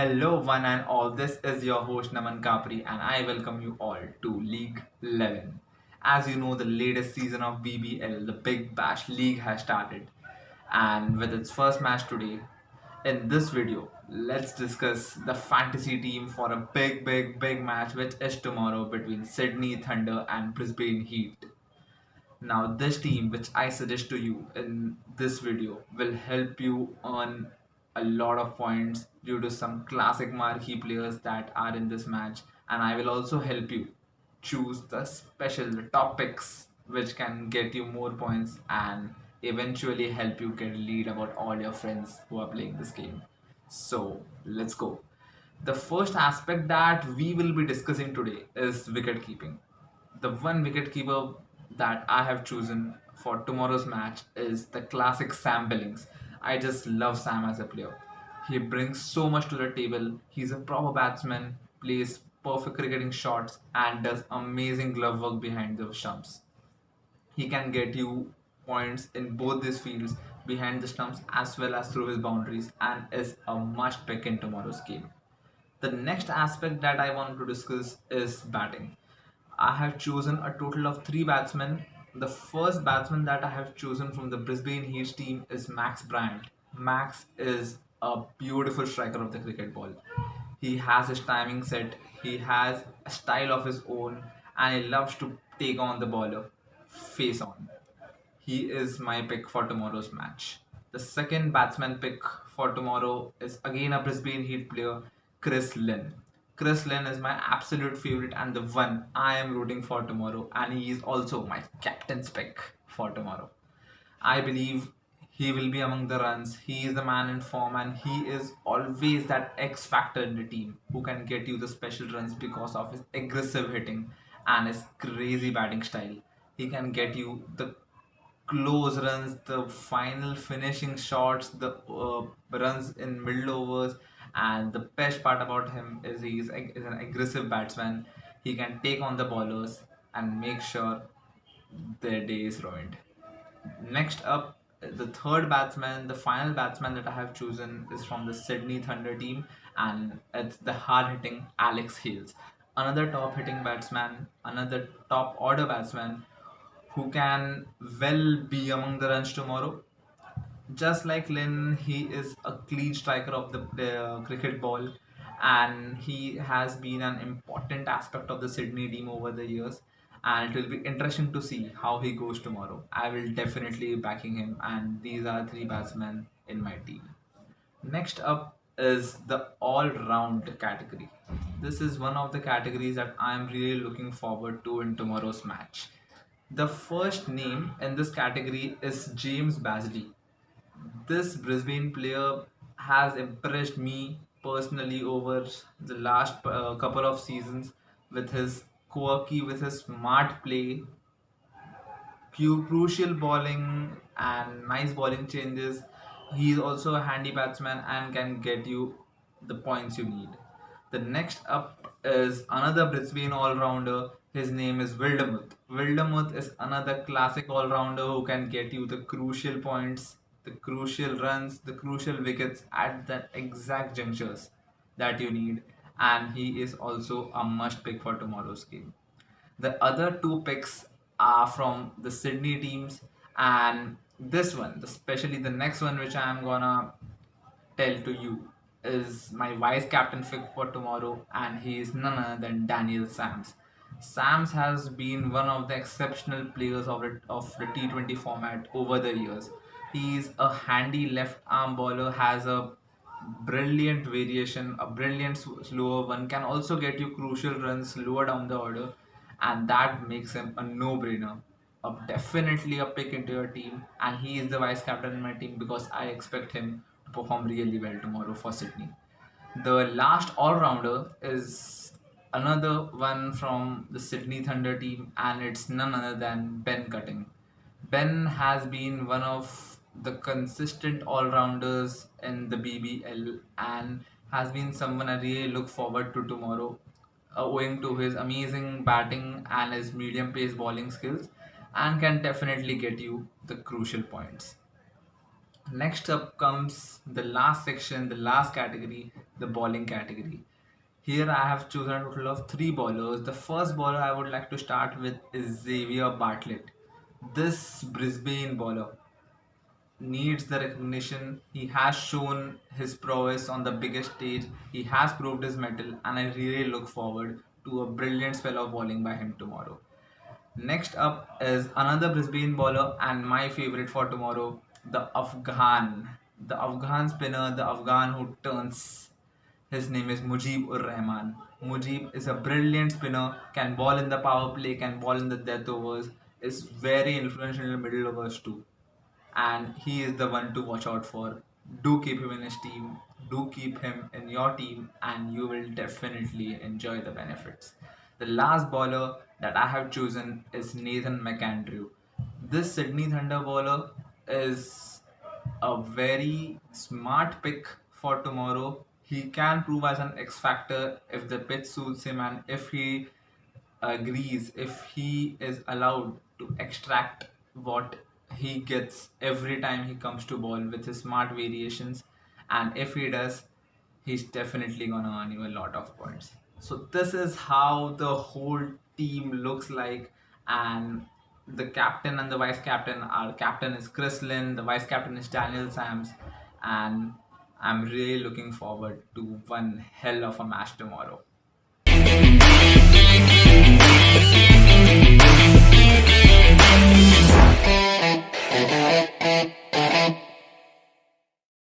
Hello, one and all. This is your host Naman Kapri, and I welcome you all to League 11. As you know, the latest season of BBL, the Big Bash League, has started, and with its first match today, in this video, let's discuss the fantasy team for a big match, which is tomorrow between Sydney Thunder and Brisbane Heat. Now, this team, which I suggest to you in this video, will help you earn a lot of points due to some classic marquee players that are in this match, and I will also help you choose the top picks, which can get you more points and eventually help you get a lead about all your friends who are playing this game. So, let's go. The first aspect that we will be discussing today is wicket keeping. The one wicketkeeper that I have chosen for tomorrow's match is the classic Sam Billings. I just love Sam as a player. He brings so much to the table. He's a proper batsman, plays perfect cricketing shots, and does amazing glove work behind the stumps. He can get you points in both these fields, behind the stumps as well as through his boundaries, and is a must pick in tomorrow's game. The next aspect that I want to discuss is batting. I have chosen a total of three batsmen. The first batsman that I have chosen from the Brisbane Heat team is Max Bryant. Max is a beautiful striker of the cricket ball. He has his timing set, he has a style of his own, and he loves to take on the bowler face on. He is my pick for tomorrow's match. The second batsman pick for tomorrow is again a Brisbane Heat player, Chris Lynn. Chris Lynn is my absolute favorite and the one I am rooting for tomorrow, and he is also my captain's pick for tomorrow. I believe he will be among the runs. He is the man in form, and he is always that X factor in the team who can get you the special runs because of his aggressive hitting and his crazy batting style. He can get you the close runs, the final finishing shots, the runs in middle overs, and the best part about him is is an aggressive batsman. He can take on the bowlers and make sure their day is ruined. Next up, the third batsman, the final batsman that I have chosen is from the Sydney Thunder team, and it's the hard hitting Alex Hales. Another top hitting batsman, another top order batsman who can well be among the runs tomorrow. Just like Lynn, he is a clean striker of the cricket ball, and he has been an important aspect of the Sydney team over the years. And it will be interesting to see how he goes tomorrow. I will definitely be backing him, and these are three batsmen in my team. Next up is the all round category. This is one of the categories that I am really looking forward to in tomorrow's match. The first name in this category is James Bazley. This Brisbane player has impressed me personally over the last couple of seasons with his quirky, with his smart play, crucial bowling, and nice bowling changes. He is also a handy batsman and can get you the points you need. The next up is another Brisbane all-rounder. His name is Wildermuth. Wildermuth is another classic all-rounder who can get you the crucial points, the crucial runs, the crucial wickets at the exact junctures that you need. And he is also a must pick for tomorrow's game. The other two picks are from the Sydney teams, and this one, especially the next one, which I am gonna tell to you, is my vice captain pick for tomorrow, and he is none other than Daniel Sams. Sams has been one of the exceptional players of the T20 format over the years. He is a handy left arm bowler, has a brilliant variation, a brilliant slower one, can also get you crucial runs lower down the order, and that makes him a no-brainer. Definitely a pick into your team, and he is the vice captain in my team because I expect him to perform really well tomorrow for Sydney. The last all-rounder is another one from the Sydney Thunder team, and it's none other than Ben Cutting. Ben has been one of the consistent all-rounders in the BBL and has been someone I really look forward to tomorrow, owing to his amazing batting and his medium pace bowling skills, and can definitely get you the crucial points. Next up comes the last section, the last category, the bowling category. Here I have chosen a total of three bowlers. The first bowler I would like to start with is Xavier Bartlett. This Brisbane bowler needs the recognition. He has shown his prowess on the biggest stage. He has proved his mettle, and I really look forward to a brilliant spell of bowling by him tomorrow. Next up is another Brisbane bowler and my favorite for tomorrow, the Afghan. The Afghan spinner, the Afghan who turns. His name is Mujib ur Rahman. Mujib is a brilliant spinner, can ball in the power play, can ball in the death overs, is very influential in the middle overs too. And he is the one to watch out for. Do keep him in his team, do keep him in your team, and you will definitely enjoy the benefits. The last bowler that I have chosen is Nathan McAndrew. This Sydney Thunder bowler is a very smart pick for tomorrow. He can prove as an X factor if the pitch suits him and if he agrees, if he is allowed to extract what he gets every time he comes to ball with his smart variations, and if he does, he's definitely gonna earn you a lot of points. So this is how the whole team looks like, and the captain and the vice captain, our captain is Chris Lynn, the vice captain is Daniel Sams, and I'm really looking forward to one hell of a match tomorrow.